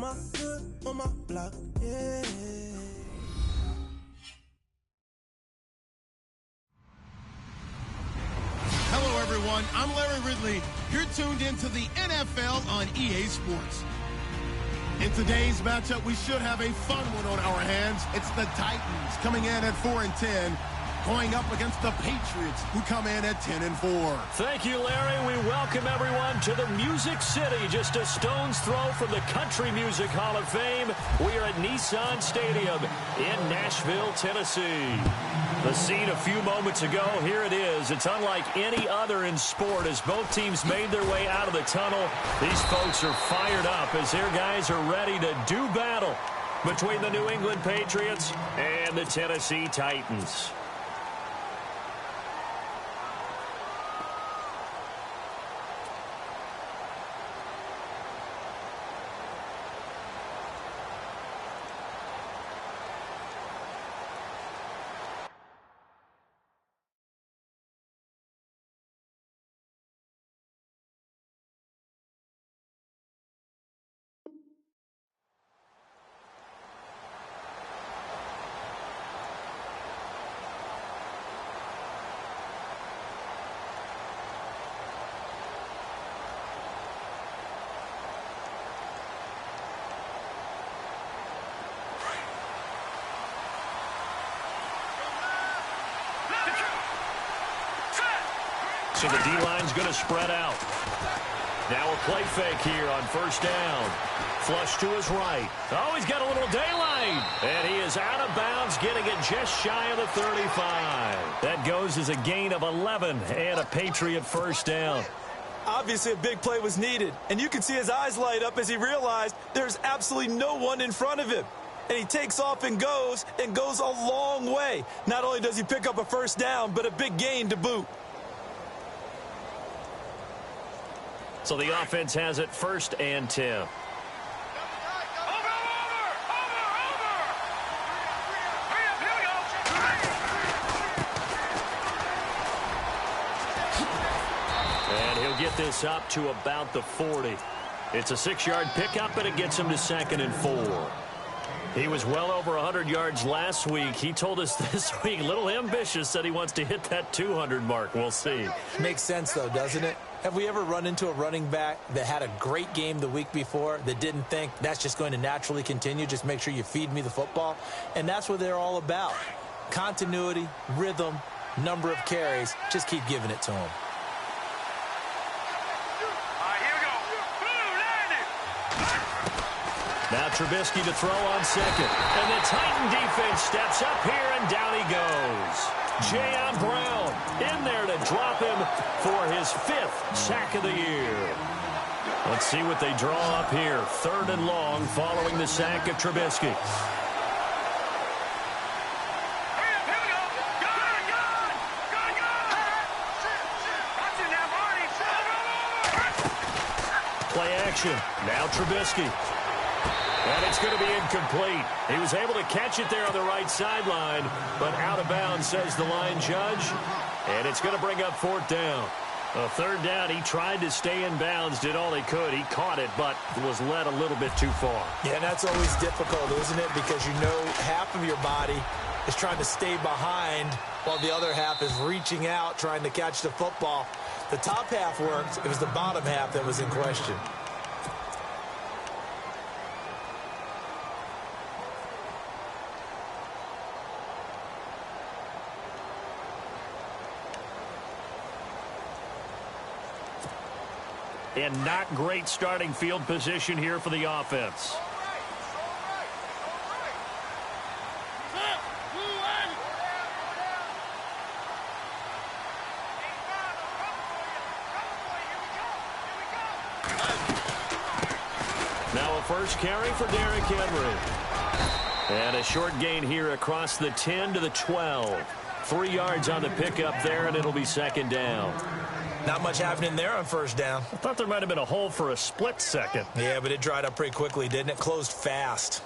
my hood, on my block, yeah. Hello, everyone. I'm Larry Ridley. You're tuned into the NFL on EA Sports. In today's matchup, we should have a fun one on our hands. It's the Titans coming in at 4-10, going up against the Patriots, who come in at 10-4. Thank you, Larry. We welcome everyone to the Music City, just a stone's throw from the Country Music Hall of Fame. We are at Nissan Stadium in Nashville, Tennessee. The scene a few moments ago, here it is. It's unlike any other in sport as both teams made their way out of the tunnel. These folks are fired up as their guys are ready to do battle between the New England Patriots and the Tennessee Titans. So the D-line's going to spread out. Now a play fake here on first down. Flush to his right. Oh, he's got a little daylight. And he is out of bounds, getting it just shy of the 35. That goes as a gain of 11 and a Patriot first down. Obviously, a big play was needed. And you can see his eyes light up as he realized there's absolutely no one in front of him. And he takes off and goes a long way. Not only does he pick up a first down, but a big gain to boot. So the offense has it first and 10. And he'll get this up to about the 40. It's a 6-yard pickup, and it gets him to 2nd and 4. He was well over 100 yards last week. He told us this week, a little ambitious, said he wants to hit that 200 mark. We'll see. Makes sense, though, doesn't it? Have we ever run into a running back that had a great game the week before that didn't think that's just going to naturally continue? Just make sure you feed me the football. And that's what they're all about. Continuity, rhythm, number of carries. Just keep giving it to them. Now Trubisky to throw on second. And the Titan defense steps up here, and down he goes. Jayon Brown in there to drop him for his 5th sack of the year. Let's see what they draw up here. 3rd and long following the sack of Trubisky. Play action. Now Trubisky. And it's going to be incomplete. He was able to catch it there on the right sideline, but out of bounds, says the line judge. And it's going to bring up 4th down. A 3rd down, he tried to stay in bounds, did all he could. He caught it, but was led a little bit too far. Yeah, and that's always difficult, isn't it? Because you know half of your body is trying to stay behind while the other half is reaching out, trying to catch the football. The top half worked. It was the bottom half that was in question. And not great starting field position here for the offense. Now a first carry for Derrick Henry. And a short gain here across the 10 to the 12. 3 yards on the pickup there, and it'll be 2nd down. Not much happening there on first down. I thought there might have been a hole for a split second. Yeah, but it dried up pretty quickly, didn't it? Closed fast.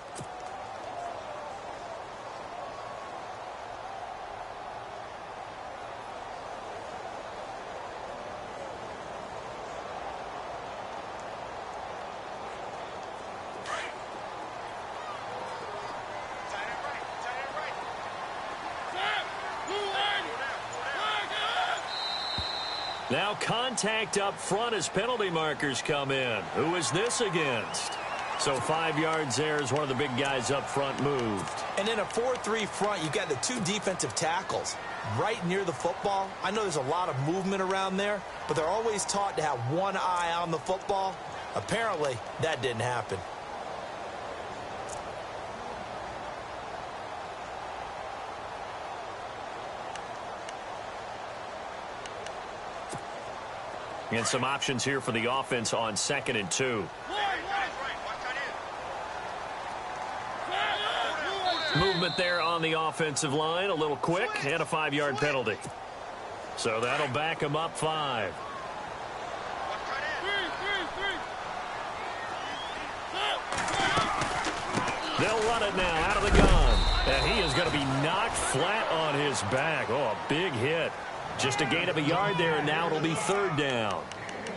Now contact up front as penalty markers come in. Who is this against? So 5 yards there as one of the big guys up front moved. And in a 4-3 front, you've got the 2 defensive tackles right near the football. I know there's a lot of movement around there, but they're always taught to have one eye on the football. Apparently, that didn't happen. And some options here for the offense on 2nd and 2. Movement there on the offensive line, a little quick, and a 5-yard penalty. So that'll back them up 5. They'll run it now out of the gun. And he is going to be knocked flat on his back. Oh, a big hit. Just a gain of a yard there, and now it'll be 3rd down.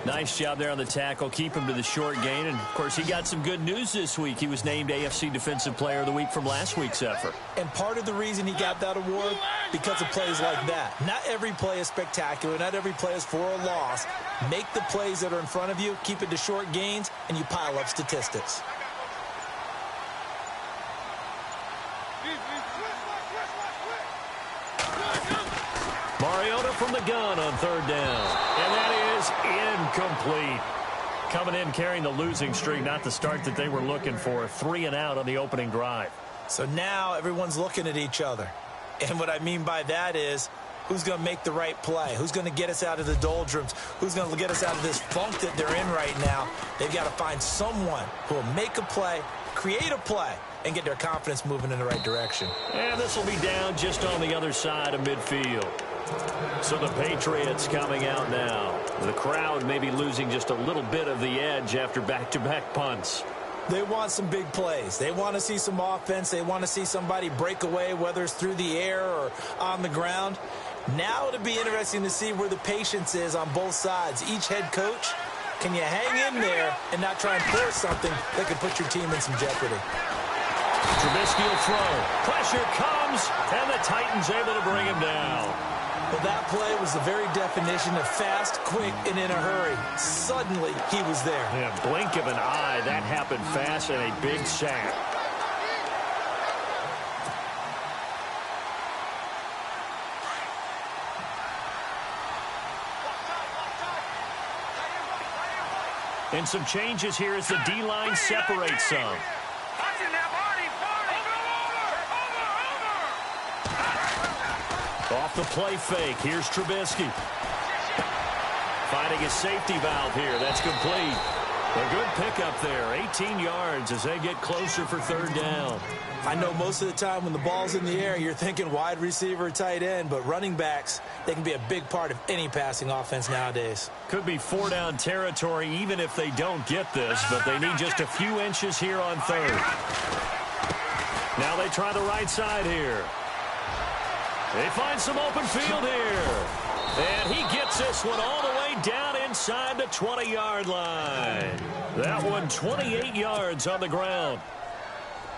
Nice job there on the tackle. Keep him to the short gain. And, of course, he got some good news this week. He was named AFC Defensive Player of the Week from last week's effort. And part of the reason he got that award, because of plays like that. Not every play is spectacular. Not every play is for a loss. Make the plays that are in front of you, keep it to short gains, and you pile up statistics. Mariota from the gun on 3rd down. And that is incomplete. Coming in carrying the losing streak, not the start that they were looking for. 3 and out on the opening drive. So now everyone's looking at each other. And what I mean by that is, who's going to make the right play? Who's going to get us out of the doldrums? Who's going to get us out of this funk that they're in right now? They've got to find someone who will make a play, create a play, and get their confidence moving in the right direction. And this will be down just on the other side of midfield. So the Patriots coming out now. The crowd may be losing just a little bit of the edge after back-to-back punts. They want some big plays. They want to see some offense. They want to see somebody break away, whether it's through the air or on the ground. Now it'll be interesting to see where the patience is on both sides. Each head coach, can you hang in there and not try and force something that could put your team in some jeopardy? Trubisky will throw. Pressure comes, and the Titans able to bring him down. Well, that play was the very definition of fast, quick, and in a hurry. Suddenly, he was there. Yeah, blink of an eye. That happened fast and a big sack. And some changes here as the D-line separates some. Off the play fake. Here's Trubisky. Finding a safety valve here. That's complete. A good pickup there. 18 yards as they get closer for 3rd down. I know most of the time when the ball's in the air, you're thinking wide receiver, tight end, but running backs, they can be a big part of any passing offense nowadays. Could be 4-down territory even if they don't get this, but they need just a few inches here on 3rd. Now they try the right side here. They find some open field here. And he gets this one all the way down inside the 20-yard line. That one 28 yards on the ground.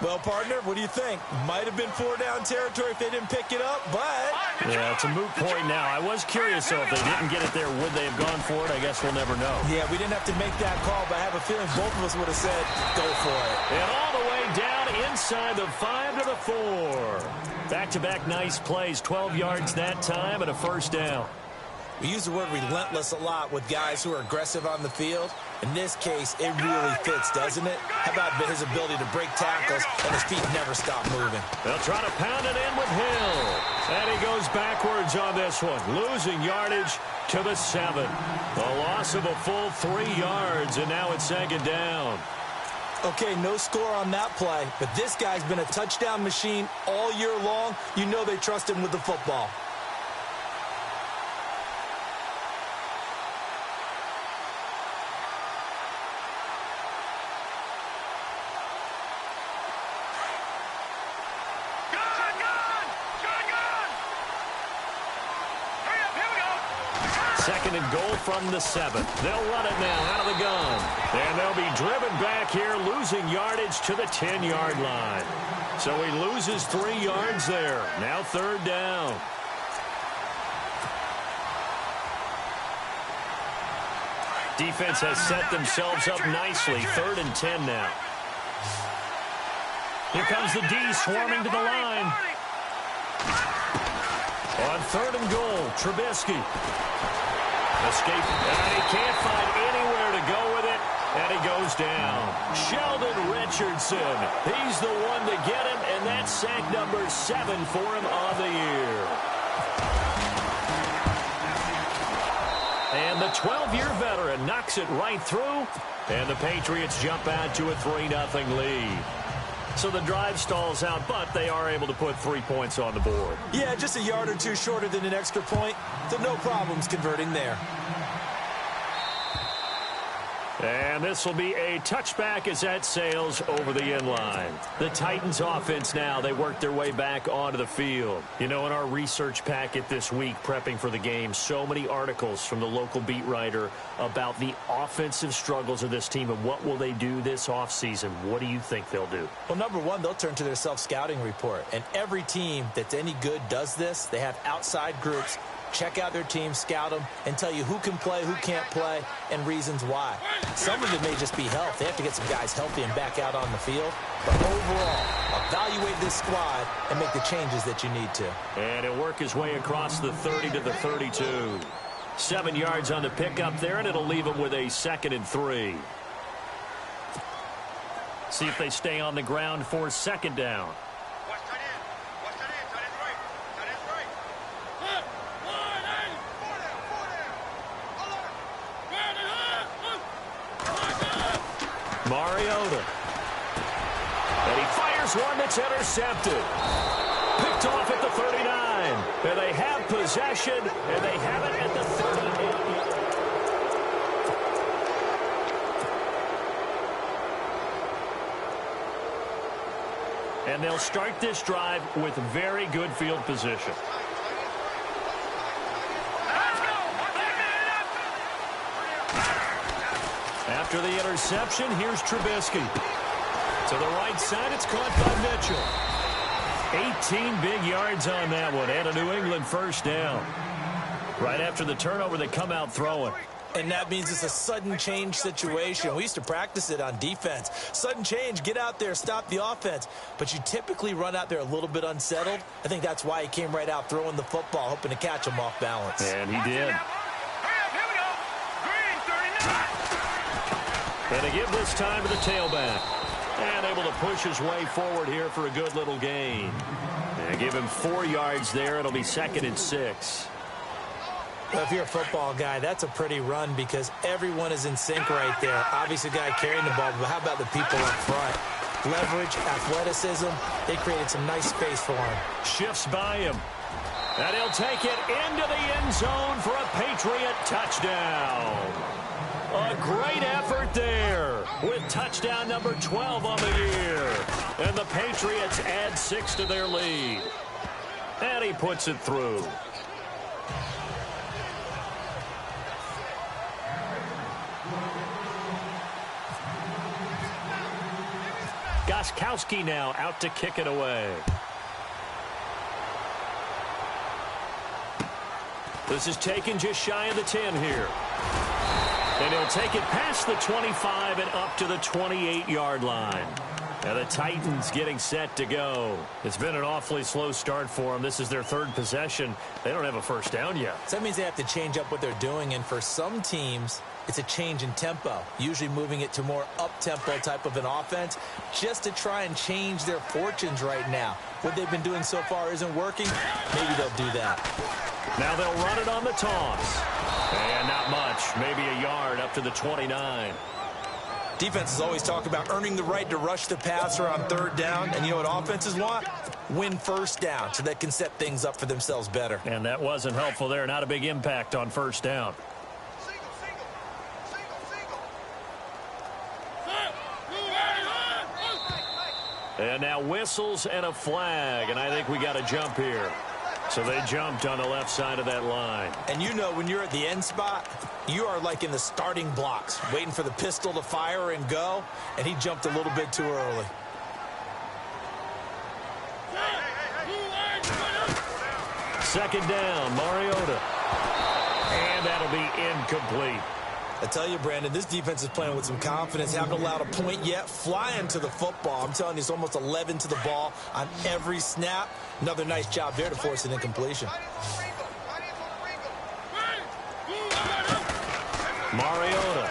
Well, partner, what do you think? Might have been 4-down territory if they didn't pick it up, but... Yeah, it's a moot point now. I was curious, though, if they didn't get it there, would they have gone for it? I guess we'll never know. Yeah, we didn't have to make that call, but I have a feeling both of us would have said, go for it. And all the way down inside the 5 to the 4. Back-to-back nice plays, 12 yards that time and a 1st down. We use the word relentless a lot with guys who are aggressive on the field. In this case, it really fits, doesn't it? How about his ability to break tackles and his feet never stop moving? They'll try to pound it in with Hill. And he goes backwards on this one, losing yardage to the 7. A loss of a full 3 yards, and now it's 2nd down. Okay, no score on that play, but this guy's been a touchdown machine all year long. You know they trust him with the football. Second and goal from the 7. They'll run it now out of the gun. And they'll be driven back here, losing yardage to the 10-yard line. So he loses 3 yards there. Now 3rd down. Defense has set themselves up nicely. 3rd and 10 now. Here comes the D swarming to the line. On 3rd and goal, Trubisky. Escape, and he can't find anywhere to go with it, and he goes down. Sheldon Richardson, he's the one to get him, and that's sack number 7 for him on the year. And the 12-year veteran knocks it right through, and the Patriots jump out to a 3-0 lead. So the drive stalls out, but they are able to put 3 points on the board. Yeah, just a yard or two shorter than an extra point, so no problems converting there. And this will be a touchback as that sails over the end line. The Titans offense now, they work their way back onto the field. You know, in our research packet this week, prepping for the game, so many articles from the local beat writer about the offensive struggles of this team and what will they do this offseason. What do you think they'll do? Well, number one, they'll turn to their self-scouting report. And every team that's any good does this. They have outside groups. Check out their team, scout them, and tell you who can play, who can't play, and reasons why. Some of it may just be health. They have to get some guys healthy and back out on the field. But overall, evaluate this squad and make the changes that you need to. And he'll work his way across the 30 to the 32. 7 yards on the pickup there, and it'll leave him with a 2nd and 3. See if they stay on the ground for 2nd down. Mariota. And he fires one that's intercepted. Picked off at the 39. And they have possession, and they have it at the 38. And they'll start this drive with very good field position. After the interception, here's Trubisky. To the right side, it's caught by Mitchell. 18 big yards on that one, and a New England 1st down. Right after the turnover, they come out throwing. And that means it's a sudden change situation. We used to practice it on defense. Sudden change, get out there, stop the offense. But you typically run out there a little bit unsettled. I think that's why he came right out throwing the football, hoping to catch him off balance. And he did. And they give this time to the tailback. And able to push his way forward here for a good little gain. And give him 4 yards there. It'll be 2nd and 6. Well, if you're a football guy, that's a pretty run because everyone is in sync right there. Obviously, the guy carrying the ball, but how about the people up front? Leverage, athleticism, they created some nice space for him. Shifts by him. And he'll take it into the end zone for a Patriot touchdown. A great effort there with touchdown number 12 on the year. And the Patriots add 6 to their lead. And he puts it through. Gostkowski now out to kick it away. This is taken just shy of the 10 here. And he'll take it past the 25 and up to the 28-yard line. Now the Titans getting set to go. It's been an awfully slow start for them. This is their 3rd possession. They don't have a 1st down yet. So that means they have to change up what they're doing, and for some teams, it's a change in tempo, usually moving it to more up-tempo type of an offense just to try and change their fortunes right now. What they've been doing so far isn't working. Maybe they'll do that. Now they'll run it on the toss. And not much, maybe a yard up to the 29. Defenses always talk about earning the right to rush the passer on 3rd down. And you know what offenses want? Win 1st down so they can set things up for themselves better. And that wasn't helpful there. Not a big impact on 1st down. And now whistles and a flag. And I think we got a jump here. So they jumped on the left side of that line. And you know when you're at the end spot, you are like in the starting blocks, waiting for the pistol to fire and go, and he jumped a little bit too early. Second down, Mariota. And that'll be incomplete. I tell you, Brandon, this defense is playing with some confidence. Haven't allowed a point yet. Flying to the football. I'm telling you, it's almost 11 to the ball on every snap. Another nice job there to force an incompletion. Mariota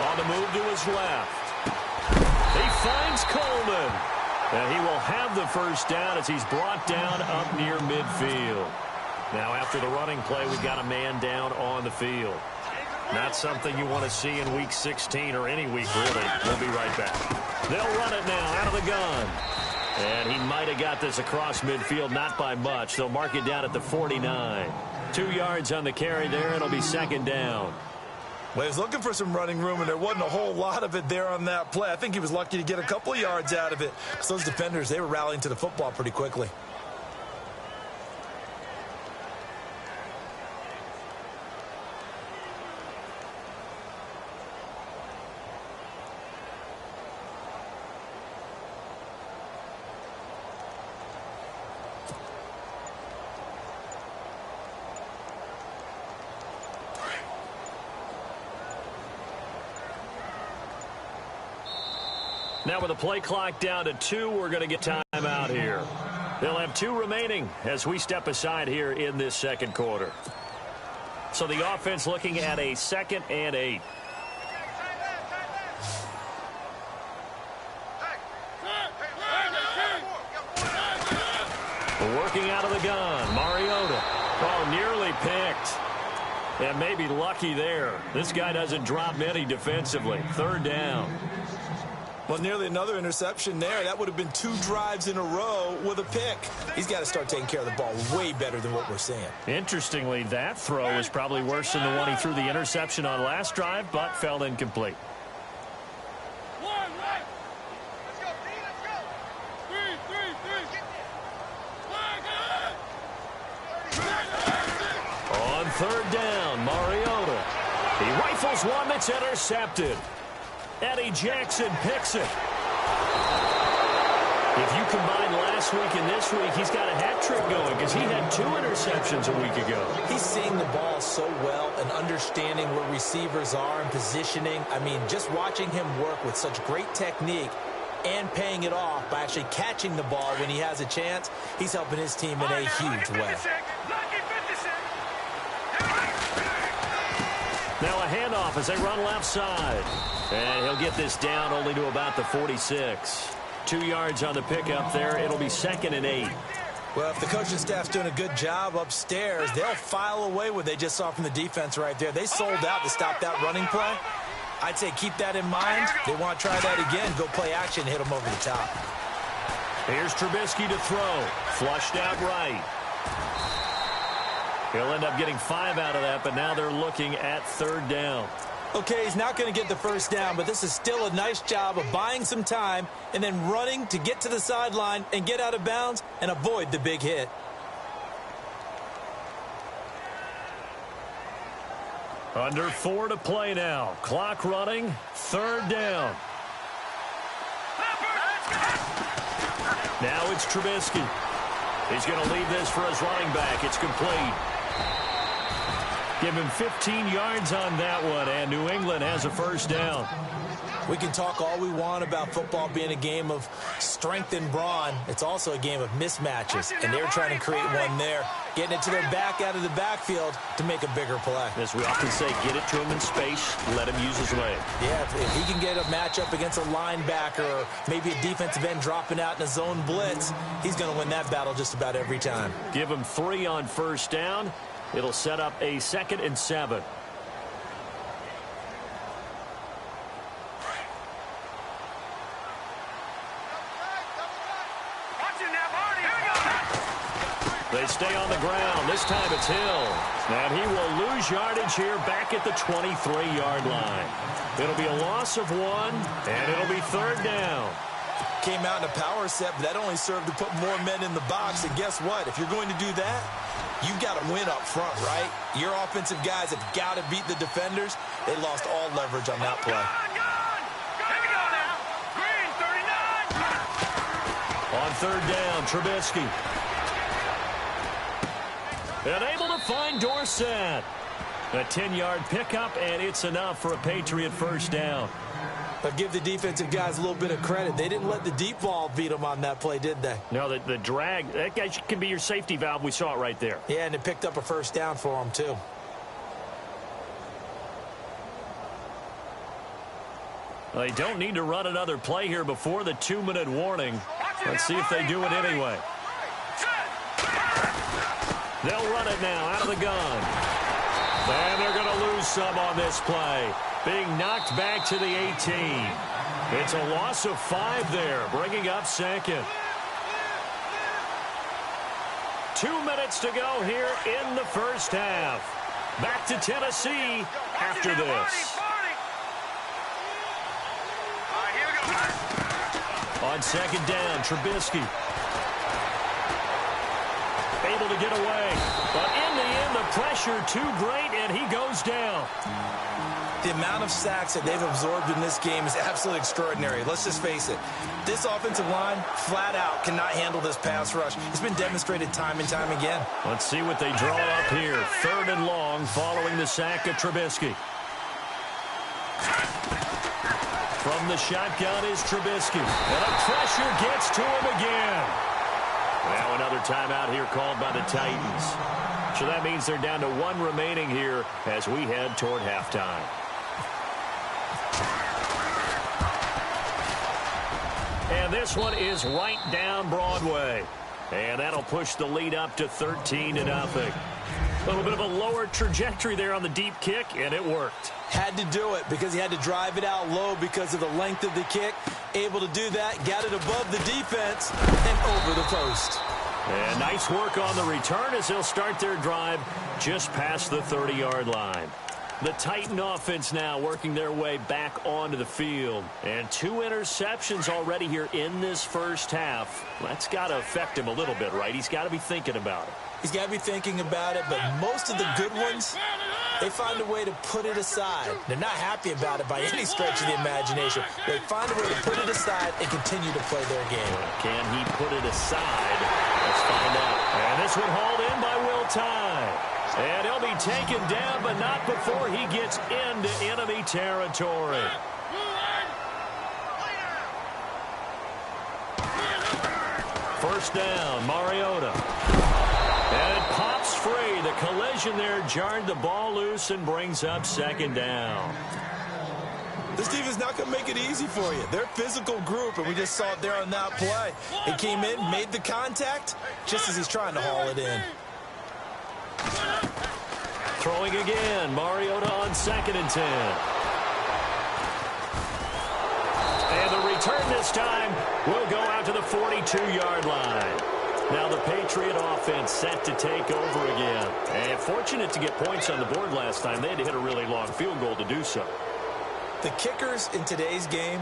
on the move to his left. He finds Coleman. And he will have the first down as he's brought down up near midfield. Now, after the running play, we've got a man down on the field. Not something you want to see in Week 16 or any week, really. We'll be right back. They'll run it now out of the gun. And he might have got this across midfield, not by much. They'll mark it down at the 49. 2 yards on the carry there. It'll be second down. Well, he was looking for some running room, and there wasn't a whole lot of it there on that play. I think he was lucky to get a couple of yards out of it. Because those defenders, they were rallying to the football pretty quickly. Now with the play clock down to 2, we're going to get time out here. They'll have 2 remaining as we step aside here in this second quarter. So the offense looking at a 2nd and 8. Working out of the gun, Mariota. Oh, nearly picked. And maybe lucky there. This guy doesn't drop many defensively. 3rd down. Well, nearly another interception there. That would have been 2 drives in a row with a pick. He's got to start taking care of the ball way better than what we're seeing. Interestingly, that throw is probably worse than the one he threw the interception on last drive, but fell incomplete. On 3rd down, Mariota. He rifles one that's intercepted. Eddie Jackson picks it. If you combine last week and this week, he's got a hat trick going because he had 2 interceptions a week ago. He's seeing the ball so well and understanding where receivers are and positioning. I mean, just watching him work with such great technique and paying it off by actually catching the ball when he has a chance, he's helping his team in a huge way. Now a handoff as they run left side. And he'll get this down only to about the 46. 2 yards on the pickup there. It'll be 2nd and 8. Well, if the coaching staff's doing a good job upstairs, they'll file away what they just saw from the defense right there. They sold out to stop that running play. I'd say keep that in mind. They want to try that again. Go play action, hit them over the top. Here's Trubisky to throw. Flushed out right. He'll end up getting 5 out of that, but now they're looking at 3rd down. Okay, he's not going to get the first down, but this is still a nice job of buying some time and then running to get to the sideline and get out of bounds and avoid the big hit. Under 4 to play now. Clock running. 3rd down. Now it's Trubisky. He's going to leave this for his running back. It's complete. Give him 15 yards on that one, and New England has a first down. We can talk all we want about football being a game of strength and brawn. It's also a game of mismatches, and they're trying to create one there, getting it to their back out of the backfield to make a bigger play. As we often say, get it to him in space, let him use his leg. Yeah, if he can get a matchup against a linebacker or maybe a defensive end dropping out in a zone blitz, he's going to win that battle just about every time. Give him 3 on first down. It'll set up a 2nd and 7. They stay on the ground. This time it's Hill. And he will lose yardage here back at the 23-yard line. It'll be a loss of 1, and it'll be 3rd down. Came out in a power set, but that only served to put more men in the box. And guess what? If you're going to do that, you've got to win up front, right? Your offensive guys have got to beat the defenders. They lost all leverage on that play. On 3rd down, Trubisky. And able to find Dorsett. A 10-yard pickup, and it's enough for a Patriot first down. But give the defensive guys a little bit of credit. They didn't let the deep ball beat them on that play, did they? No, the drag, that guy can be your safety valve. We saw it right there. Yeah, and it picked up a first down for them, too. They don't need to run another play here before the 2-minute warning. Let's see if they do it anyway. They'll run it now out of the gun. And they're going to lose some on this play. Being knocked back to the 18. It's a loss of 5 there, bringing up second. 2 minutes to go here in the first half. Back to Tennessee after this. On second down, Trubisky. Able to get away. But in the end, the pressure too great, and he goes down. The amount of sacks that they've absorbed in this game is absolutely extraordinary. Let's just face it. This offensive line, flat out, cannot handle this pass rush. It's been demonstrated time and time again. Let's see what they draw up here. 3rd and long following the sack of Trubisky. From the shotgun is Trubisky. And the pressure gets to him again. Now another timeout here called by the Titans. So that means they're down to 1 remaining here as we head toward halftime. And this one is right down Broadway. And that'll push the lead up to 13-0. A little bit of a lower trajectory there on the deep kick, and it worked. Had to do it because he had to drive it out low because of the length of the kick. Able to do that, got it above the defense and over the post. And nice work on the return as they'll start their drive just past the 30-yard line. The Titan offense now working their way back onto the field. And 2 interceptions already here in this first half. That's got to affect him a little bit, right? He's got to be thinking about it. He's got to be thinking about it, but most of the good ones, they find a way to put it aside. They're not happy about it by any stretch of the imagination. They find a way to put it aside and continue to play their game. Can he put it aside? Let's find out. And this one hauled in by Will Tye. And he'll be taken down, but not before he gets into enemy territory. First down, Mariota. And it pops free. The collision there jarred the ball loose and brings up second down. This team is not going to make it easy for you. They're a physical group, and we just saw it there on that play. He came in, made the contact, just as he's trying to haul it in. Throwing again, Mariota on 2nd and 10. And the return this time will go out to the 42-yard line. Now the Patriot offense set to take over again. And fortunate to get points on the board last time. They had to hit a really long field goal to do so. The kickers in today's game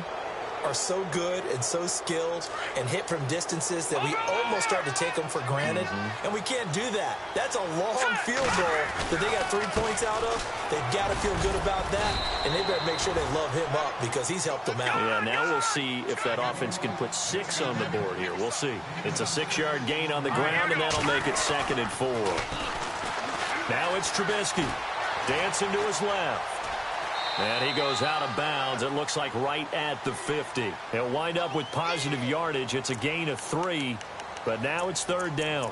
are so good and so skilled and hit from distances that we almost start to take them for granted. And we can't do that. That's a long field goal that they got 3 points out of. They've got to feel good about that, and they better make sure they love him up because he's helped them out. Yeah, now we'll see if that offense can put 6 on the board here. We'll see. It's a 6-yard gain on the ground, and that'll make it 2nd and 4. Now it's Trubisky. Dancing to his left. And he goes out of bounds. It looks like right at the 50. He'll wind up with positive yardage. It's a gain of 3, but now it's 3rd down.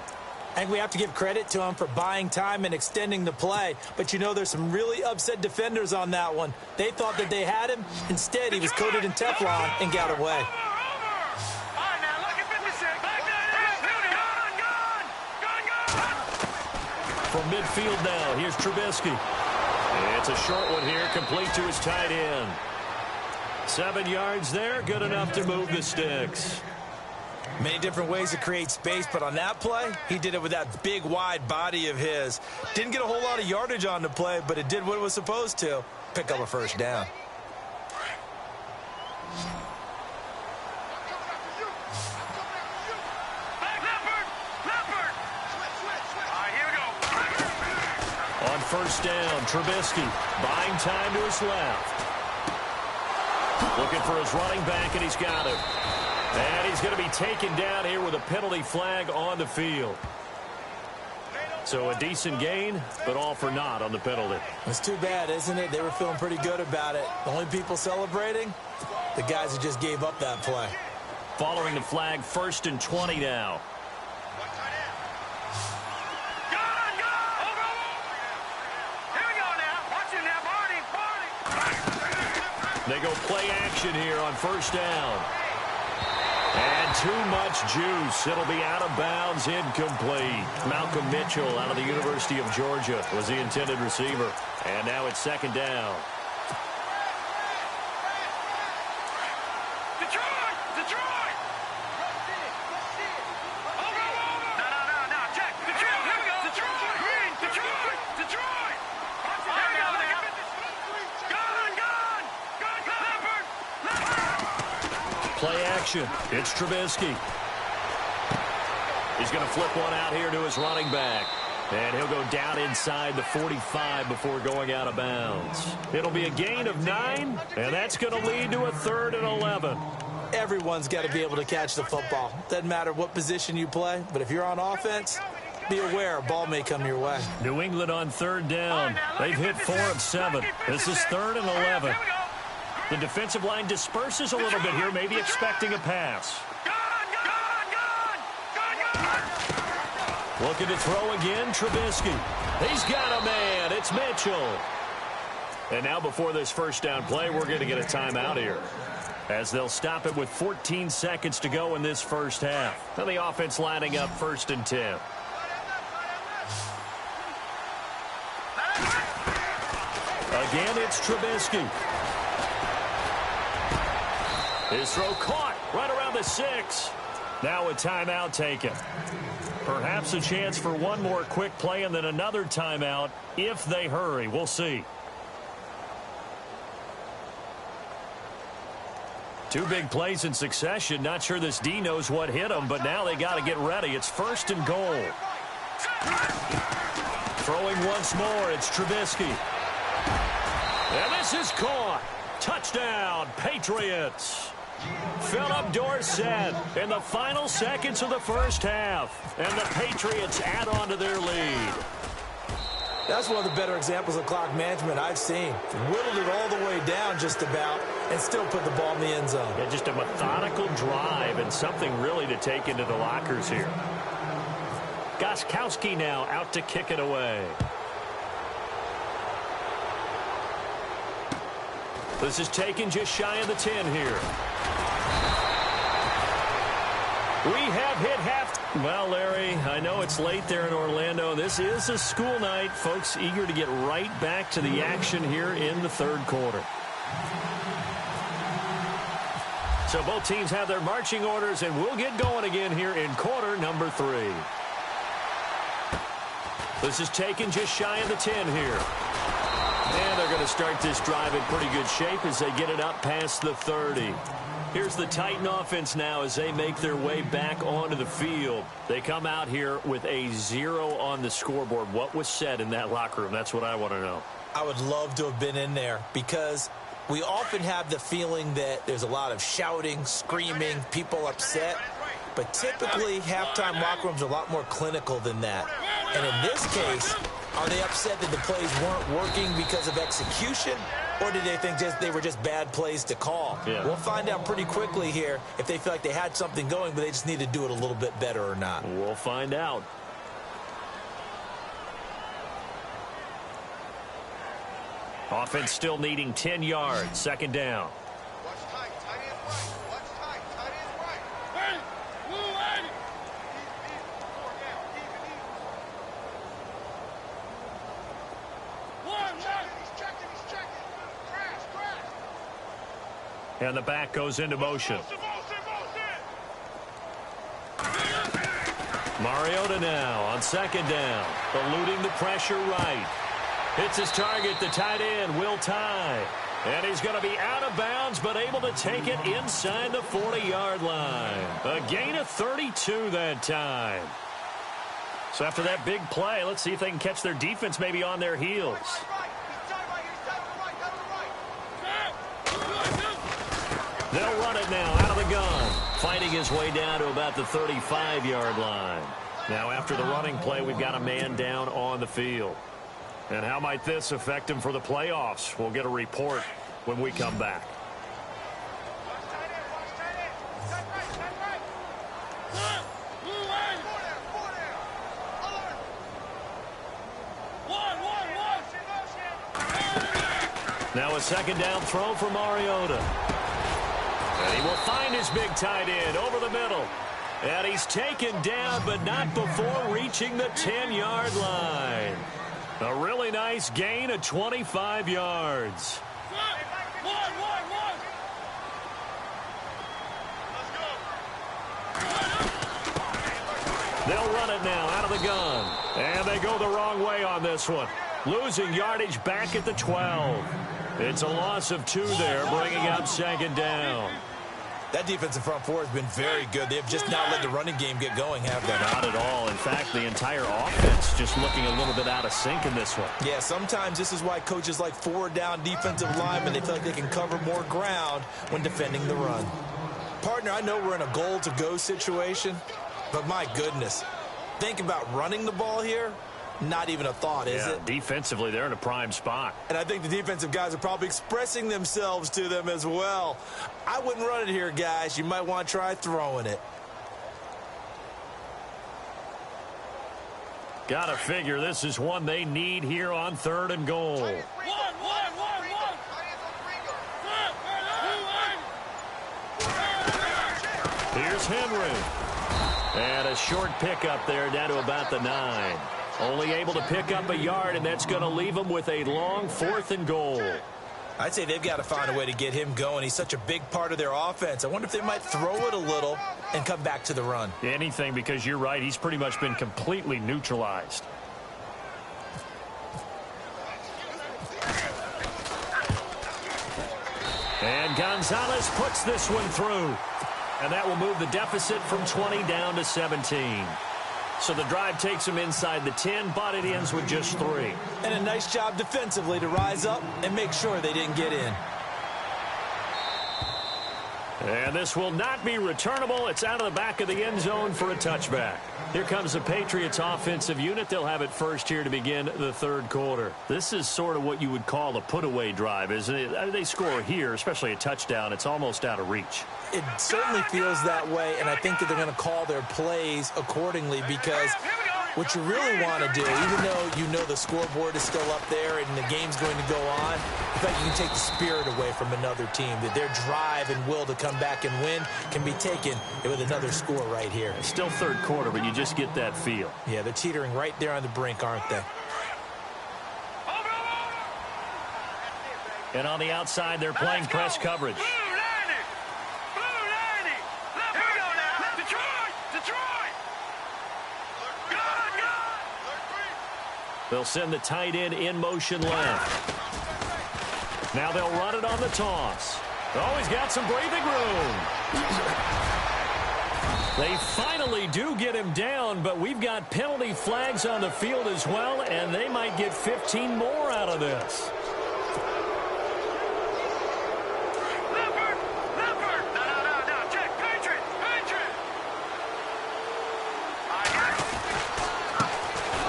I think we have to give credit to him for buying time and extending the play. But, you know, there's some really upset defenders on that one. They thought that they had him. Instead, he was coated in Teflon and got away. From midfield now, here's Trubisky. It's a short one here, complete to his tight end. 7 yards there, good enough to move the sticks. Many different ways to create space, but on that play, he did it with that big, wide body of his. Didn't get a whole lot of yardage on the play, but it did what it was supposed to. Pick up a first down. First down, Trubisky buying time to his left. Looking for his running back, and he's got him. And he's going to be taken down here with a penalty flag on the field. So a decent gain, but all for naught on the penalty. It's too bad, isn't it? They were feeling pretty good about it. The only people celebrating, the guys who just gave up that play. Following the flag, 1st and 20 now. They go play action here on 1st down. And too much juice. It'll be out of bounds, incomplete. Malcolm Mitchell out of the University of Georgia was the intended receiver. And now it's 2nd down. Play action. It's Trubisky. He's going to flip one out here to his running back. And he'll go down inside the 45 before going out of bounds. It'll be a gain of 9, and that's going to lead to a 3rd and 11. Everyone's got to be able to catch the football. Doesn't matter what position you play, but if you're on offense, be aware a ball may come your way. New England on 3rd down. They've hit 4 of 7. This is 3rd and 11. The defensive line disperses a little bit here, maybe expecting a pass. Looking to throw again, Trubisky. He's got a man. It's Mitchell. And now before this 1st down play, we're going to get a timeout here, as they'll stop it with 14 seconds to go in this 1st half. Now the offense lining up 1st and 10. Again, it's Trubisky. His throw caught right around the 6. Now a timeout taken. Perhaps a chance for one more quick play and then another timeout if they hurry. We'll see. 2 big plays in succession. Not sure this D knows what hit him, but now they got to get ready. It's 1st and goal. Throwing once more, it's Trubisky. And this is caught. Touchdown, Patriots. Philip Dorsett in the final seconds of the 1st half. And the Patriots add on to their lead. That's one of the better examples of clock management I've seen. Whittled it all the way down just about and still put the ball in the end zone. Yeah, just a methodical drive and something really to take into the lockers here. Gostkowski now out to kick it away. This is taken just shy of the 10 here. We have hit half. Well, Larry, I know it's late there in Orlando. This is a school night. Folks eager to get right back to the action here in the 3rd quarter. So both teams have their marching orders, and we'll get going again here in quarter number 3. This is taken just shy of the 10 here. And they're going to start this drive in pretty good shape as they get it up past the 30. Here's the Titan offense now as they make their way back onto the field. They come out here with a 0 on the scoreboard. What was said in that locker room? That's what I want to know. I would love to have been in there because we often have the feeling that there's a lot of shouting, screaming, people upset. But typically, halftime locker rooms are a lot more clinical than that. And in this case, are they upset that the plays weren't working because of execution? Or did they think they were just bad plays to call? Yeah. We'll find out pretty quickly here if they feel like they had something going, but they just need to do it a little bit better or not. We'll find out. Offense still needing 10 yards. 2nd down. And the back goes into motion. Mariota now on 2nd down. Eluding the pressure right. Hits his target, the tight end, Will Tye. And he's going to be out of bounds, but able to take it inside the 40-yard line. A gain of 32 that time. So after that big play, let's see if they can catch their defense maybe on their heels. They'll run it now out of the gun. Fighting his way down to about the 35-yard line. Now after the running play, we've got a man down on the field. And how might this affect him for the playoffs? We'll get a report when we come back. Now a second down throw for Mariota. And he will find his big tight end over the middle. And he's taken down, but not before reaching the 10-yard line. A really nice gain of 25 yards. They'll run it now out of the gun. And they go the wrong way on this one. Losing yardage back at the 12. It's a loss of 2 there, bringing up second down. That defensive front four has been very good. They've just not let the running game get going, have they? Not at all. In fact, the entire offense just looking a little bit out of sync in this one. Yeah, sometimes this is why coaches like forward-down defensive linemen, they feel like they can cover more ground when defending the run. Partner, I know we're in a goal-to-go situation, but my goodness, think about running the ball here. Not even a thought, is it? Defensively, they're in a prime spot. And I think the defensive guys are probably expressing themselves to them as well. I wouldn't run it here, guys. You might want to try throwing it. Gotta figure this is one they need here on 3rd and goal. Here's Henry. And a short pickup there down to about the 9. Only able to pick up a yard, and that's going to leave him with a long 4th and goal. I'd say they've got to find a way to get him going. He's such a big part of their offense. I wonder if they might throw it a little and come back to the run. Anything, because you're right. He's pretty much been completely neutralized. And Gonzalez puts this one through. And that will move the deficit from 20 down to 17. So the drive takes them inside the 10, but it ends with just 3. And a nice job defensively to rise up and make sure they didn't get in. And this will not be returnable. It's out of the back of the end zone for a touchback. Here comes the Patriots offensive unit. They'll have it first here to begin the 3rd quarter. This is sort of what you would call a put-away drive, isn't it? They score here, especially a touchdown. It's almost out of reach. It certainly feels that way, and I think that they're going to call their plays accordingly because what you really want to do, even though you know the scoreboard is still up there and the game's going to go on, in fact, you can take the spirit away from another team, that their drive and will to come back and win can be taken with another score right here. It's still 3rd quarter, but you just get that feel. Yeah, they're teetering right there on the brink, aren't they? And on the outside, they're playing press coverage. They'll send the tight end in motion left. Now they'll run it on the toss. Oh, he's got some breathing room. They finally do get him down, but we've got penalty flags on the field as well, and they might get 15 more out of this.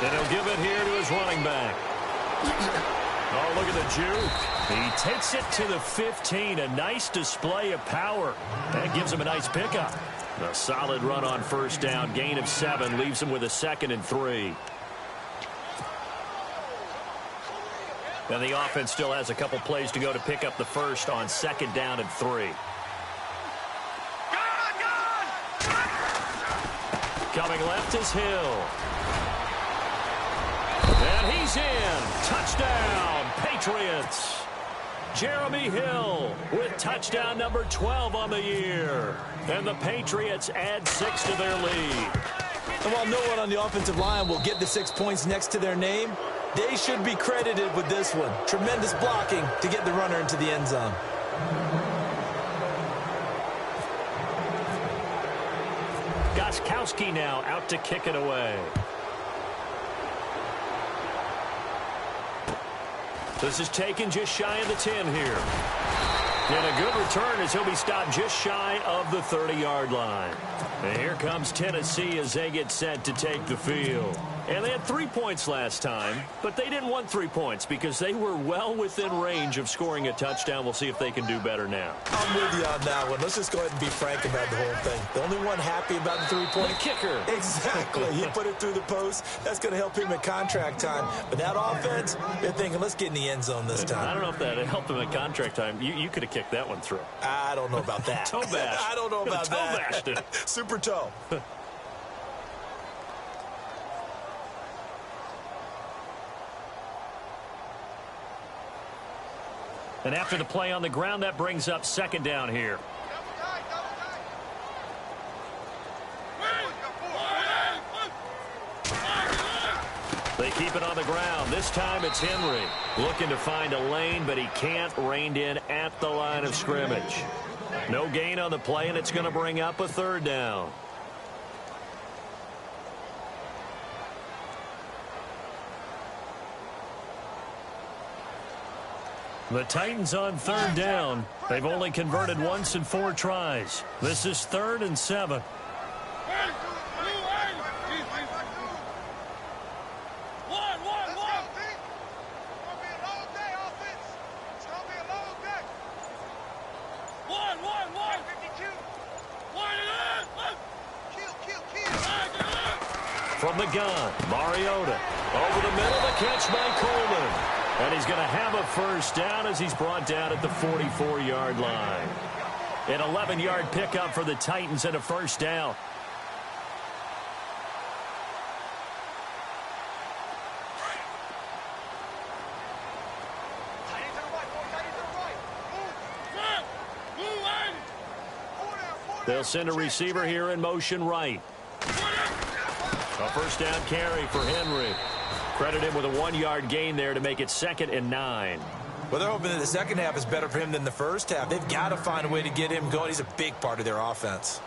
And he'll give it here to his running back. Oh, look at the juke. He takes it to the 15. A nice display of power. That gives him a nice pickup. A solid run on 1st down. Gain of 7 leaves him with a 2nd and 3. And the offense still has a couple plays to go to pick up the 1st on 2nd down and 3. Coming left is Hill. And he's in. Touchdown, Patriots. Jeremy Hill with touchdown number 12 on the year. And the Patriots add 6 to their lead. And while no one on the offensive line will get the 6 points next to their name, they should be credited with this one. Tremendous blocking to get the runner into the end zone. Gostkowski now out to kick it away. This is taken just shy of the 10 here. And a good return as he'll be stopped just shy of the 30-yard line. And here comes Tennessee as they get set to take the field. And they had 3 points last time, but they didn't want 3 points because they were well within range of scoring a touchdown. We'll see if they can do better now. I'm with you on that one. Let's just go ahead and be frank about the whole thing. The only one happy about the 3-point kicker. Exactly. He put it through the post. That's going to help him at contract time. But that offense, they're thinking, let's get in the end zone this time. I don't know if that helped him at contract time. You could have kicked that one through. I don't know about that. Toe bash. I don't know about toe that. Bashed it. Super toe. And after the play on the ground, that brings up second down here. They keep it on the ground. This time it's Henry looking to find a lane, but he can't. Reined in at the line of scrimmage. No gain on the play, and it's going to bring up a third down. The Titans on third down. They've only converted once in 4 tries. This is 3rd and 7. From the gun, Mariota. Over the middle, the catch by Coleman. And he's going to have a first down as he's brought down at the 44-yard line. An 11-yard pickup for the Titans and a first down. They'll send a receiver here in motion right. A first down carry for Henry. Credit him with a 1-yard gain there to make it 2nd and 9. Well, they're hoping that the second half is better for him than the first half. They've got to find a way to get him going. He's a big part of their offense.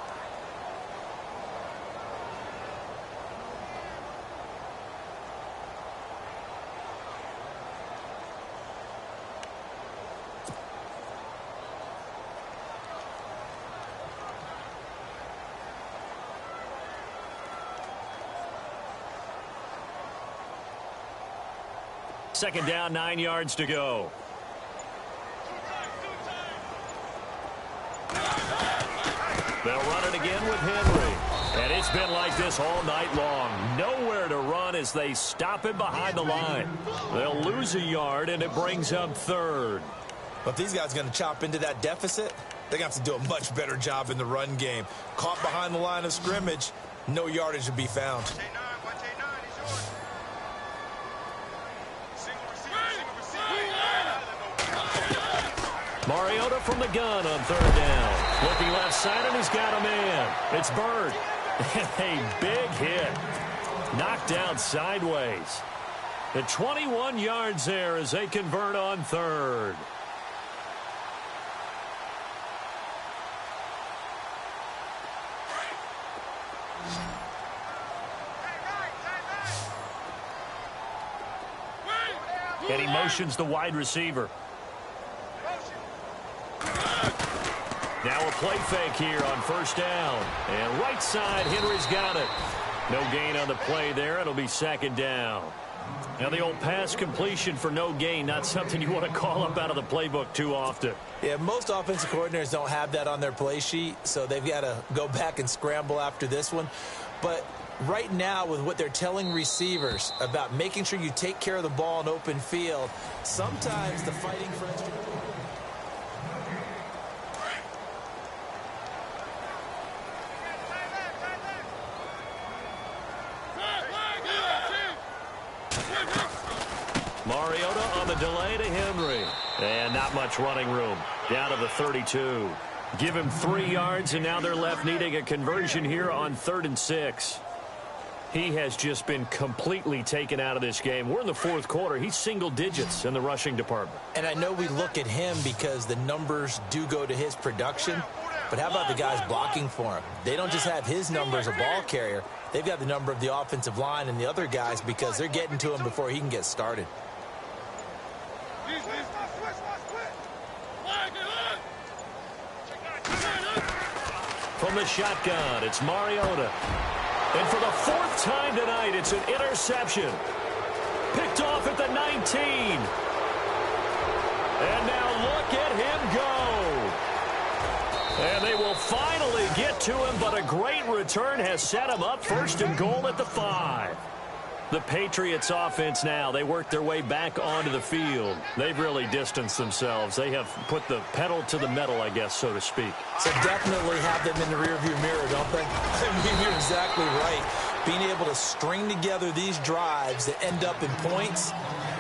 Second down, 9 yards to go. They'll run it again with Henry. And it's been like this all night long. Nowhere to run as they stop him behind the line. They'll lose a yard, and it brings up 3rd. But if these guys are going to chop into that deficit, they're going to have to do a much better job in the run game. Caught behind the line of scrimmage, no yardage to be found. Mariota from the gun on 3rd down. Looking left side, and he's got a man. It's Bird. A big hit. Knocked down sideways. At 21 yards there as they convert on 3rd. And he motions the wide receiver. Now a play fake here on first down. And right side, Henry's got it. No gain on the play there. It'll be 2nd down. Now the old pass completion for no gain, not something you want to call up out of the playbook too often. Yeah, most offensive coordinators don't have that on their play sheet, so they've got to go back and scramble after this one. But right now, with what they're telling receivers about making sure you take care of the ball in open field, sometimes the fighting for extra... Mariota on the delay to Henry. And not much running room. Down to the 32. Give him 3 yards, and now they're left needing a conversion here on 3rd and 6. He has just been completely taken out of this game. We're in the 4th quarter. He's single digits in the rushing department. And I know we look at him because the numbers do go to his production, but how about the guys blocking for him? They don't just have his number as a ball carrier. They've got the number of the offensive line and the other guys because they're getting to him before he can get started. From from the shotgun. It's Mariota. And for the fourth time tonight, it's an interception. Picked off at the 19. And now look at him go. And they will finally get to him, but a great return has set him up 1st and goal at the 5. The Patriots offense now, they work their way back onto the field. They've really distanced themselves. They have put the pedal to the metal, I guess, so to speak. So definitely have them in the rearview mirror, don't they? I mean, you're exactly right. Being able to string together these drives that end up in points,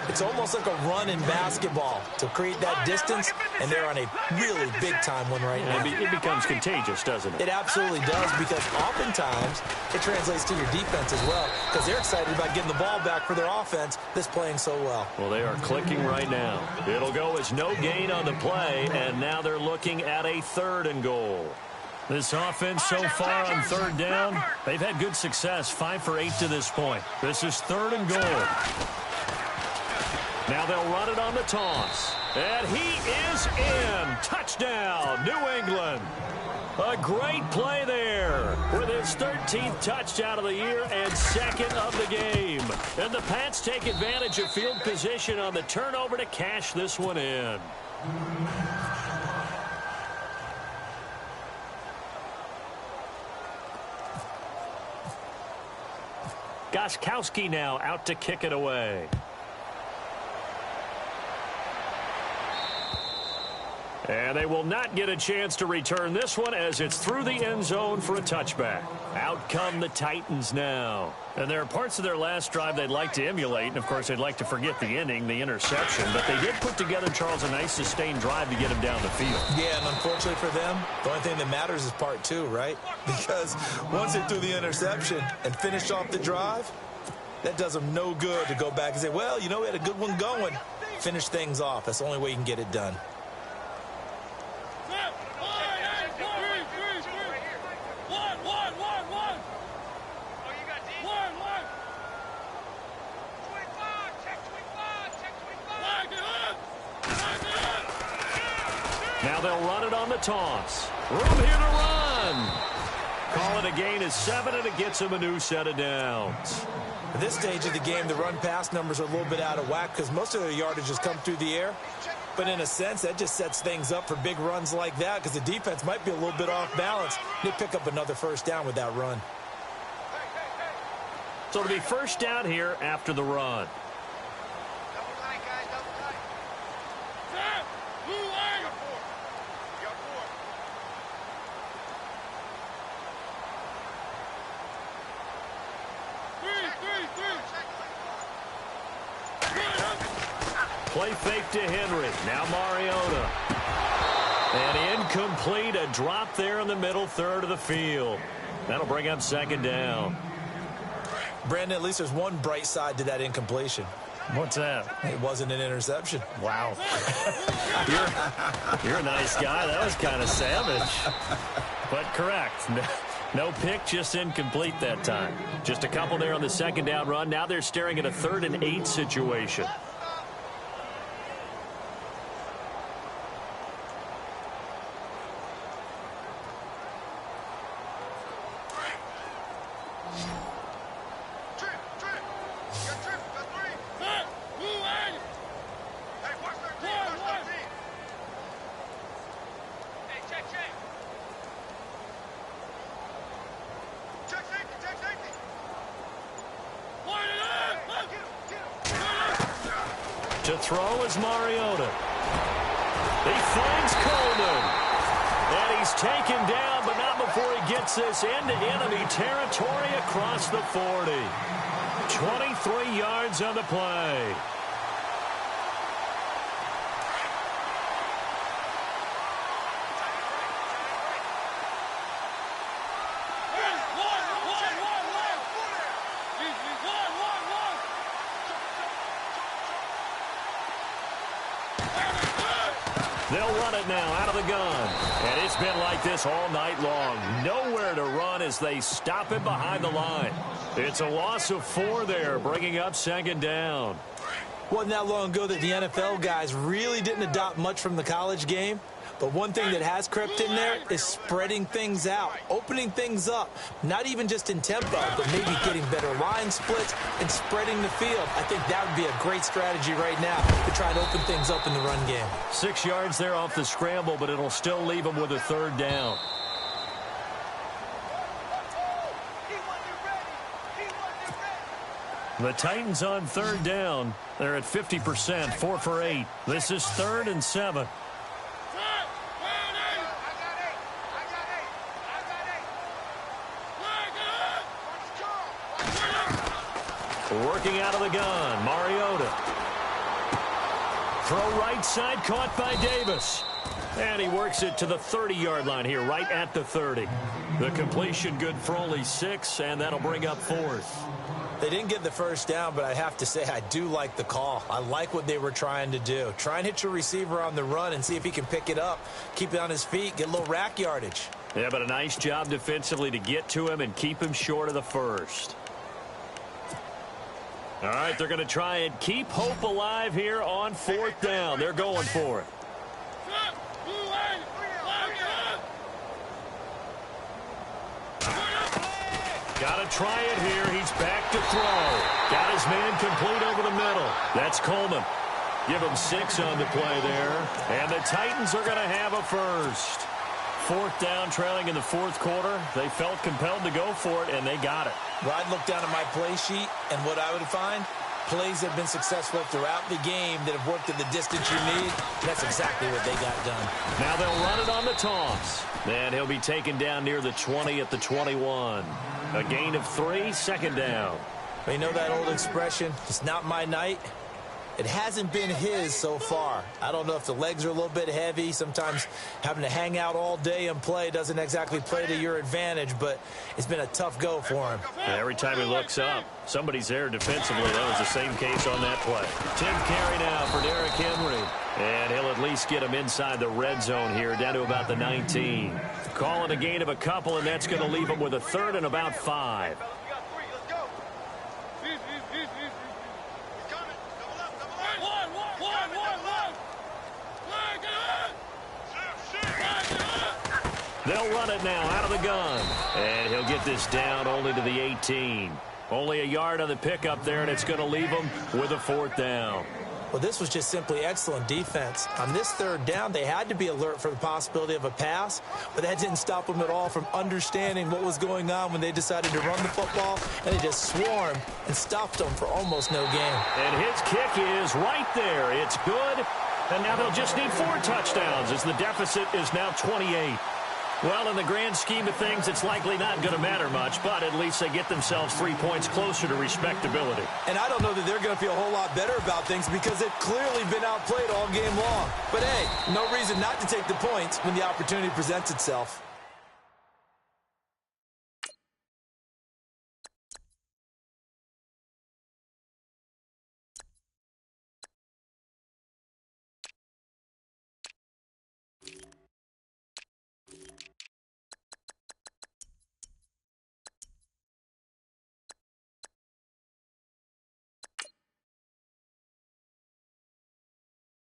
it's almost like a run in basketball to create that distance, and they're on a really big-time one right now. It becomes contagious, doesn't it? It absolutely does, because oftentimes it translates to your defense as well, because they're excited about getting the ball back for their offense that's playing so well. Well, they are clicking right now. It'll go as no gain on the play, and now they're looking at a 3rd and goal. This offense so far on 3rd down, they've had good success, 5 for 8 to this point. This is 3rd and goal. Now they'll run it on the toss. And he is in. Touchdown, New England. A great play there with his 13th touchdown of the year and 2nd of the game. And the Pats take advantage of field position on the turnover to cash this one in. Gostkowski now out to kick it away. And they will not get a chance to return this one as it's through the end zone for a touchback. Out come the Titans now. And there are parts of their last drive they'd like to emulate. And, of course, they'd like to forget the ending, the interception. But they did put together, Charles, a nice sustained drive to get him down the field. Yeah, and unfortunately for them, the only thing that matters is part 2, right? Because once they threw the interception and finished off the drive, that does them no good to go back and say, well, you know, we had a good one going. Finish things off. That's the only way you can get it done. Now they'll run it on the toss. Room here to run. Call it a gain of 7, and it gets him a new set of downs. At this stage of the game, the run-pass numbers are a little bit out of whack because most of their yardage has come through the air. But in a sense, that just sets things up for big runs like that because the defense might be a little bit off balance. They pick up another 1st down with that run. So it'll be 1st down here after the run. Play fake to Henry. Now Mariota. And incomplete. A drop there in the middle 3rd of the field. That'll bring up 2nd down. Brandon, at least there's one bright side to that incompletion. What's that? It wasn't an interception. Wow. You're a nice guy. That was kind of savage. But correct. No pick, just incomplete that time. Just a couple there on the 2nd down run. Now they're staring at a 3rd and 8 situation. To throw is Mariota. He finds Coleman. And he's taken down, but not before he gets this into enemy territory across the 40. 23 yards on the play. They'll run it now out of the gun. And it's been like this all night long. Nowhere to run as they stop it behind the line. It's a loss of 4 there, bringing up 2nd down. Wasn't that long ago that the NFL guys really didn't adopt much from the college game. But one thing that has crept in there is spreading things out, opening things up, not even just in tempo, but maybe getting better line splits and spreading the field. I think that would be a great strategy right now to try and open things up in the run game. 6 yards there off the scramble, but it'll still leave them with a third down. The Titans on third down. They're at 50%, 4 for 8. This is 3rd and 7. Working out of the gun, Mariota. Throw right side, caught by Davis. And he works it to the 30-yard line here, right at the 30. The completion good for only 6, and that'll bring up 4th. They didn't get the first down, but I have to say I do like the call. I like what they were trying to do. Try and hit your receiver on the run and see if he can pick it up, keep it on his feet, get a little rack yardage. Yeah, but a nice job defensively to get to him and keep him short of the first. All right, they're going to try and keep hope alive here on 4th down. They're going for it. Got to try it here. He's back to throw. Got his man complete over the middle. That's Coleman. Give him 6 on the play there. And the Titans are going to have a first. 4th down, trailing in the 4th quarter. They felt compelled to go for it, and they got it. Well, I'd look down at my play sheet, and what I would find, plays that have been successful throughout the game that have worked at the distance you need. That's exactly what they got done. Now they'll run it on the toss. And he'll be taken down near the 20 at the 21. A gain of 3, 2nd down. You know that old expression, it's not my night? It hasn't been his so far. I don't know if the legs are a little bit heavy. Sometimes having to hang out all day and play doesn't exactly play to your advantage, but it's been a tough go for him. And every time he looks up, somebody's there defensively. That was the same case on that play. 10th carry now for Derrick Henry. And he'll at least get him inside the red zone here, down to about the 19. Calling a gain of a couple, and that's going to leave him with a 3rd and about 5. They'll run it now out of the gun. And he'll get this down only to the 18. Only a yard on the pickup there, and it's going to leave him with a 4th down. Well, this was just simply excellent defense. On this 3rd down, they had to be alert for the possibility of a pass, but that didn't stop them at all from understanding what was going on when they decided to run the football, and they just swarmed and stopped them for almost no gain. And his kick is right there. It's good, and now they'll just need 4 touchdowns as the deficit is now 28. Well, in the grand scheme of things, it's likely not going to matter much, but at least they get themselves 3 points closer to respectability. And I don't know that they're going to feel a whole lot better about things because they've clearly been outplayed all game long. But, hey, no reason not to take the points when the opportunity presents itself.